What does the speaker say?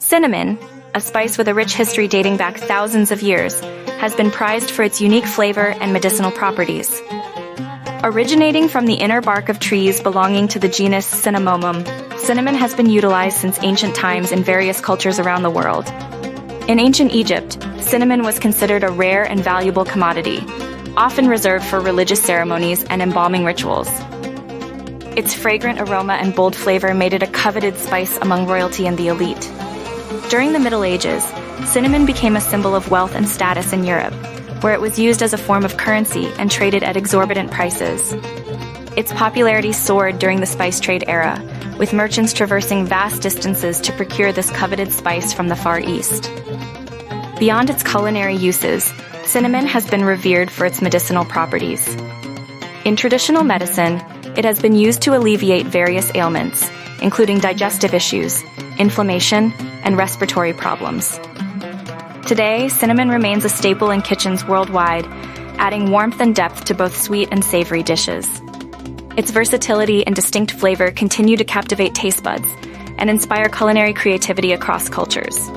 Cinnamon, a spice with a rich history dating back thousands of years, has been prized for its unique flavor and medicinal properties. Originating from the inner bark of trees belonging to the genus Cinnamomum, cinnamon has been utilized since ancient times in various cultures around the world. In ancient Egypt, cinnamon was considered a rare and valuable commodity, often reserved for religious ceremonies and embalming rituals. Its fragrant aroma and bold flavor made it a coveted spice among royalty and the elite. During the Middle Ages, cinnamon became a symbol of wealth and status in Europe, where it was used as a form of currency and traded at exorbitant prices. Its popularity soared during the spice trade era, with merchants traversing vast distances to procure this coveted spice from the Far East. Beyond its culinary uses, cinnamon has been revered for its medicinal properties. In traditional medicine, it has been used to alleviate various ailments, including digestive issues, inflammation, and respiratory problems. Today, cinnamon remains a staple in kitchens worldwide, adding warmth and depth to both sweet and savory dishes. Its versatility and distinct flavor continue to captivate taste buds and inspire culinary creativity across cultures.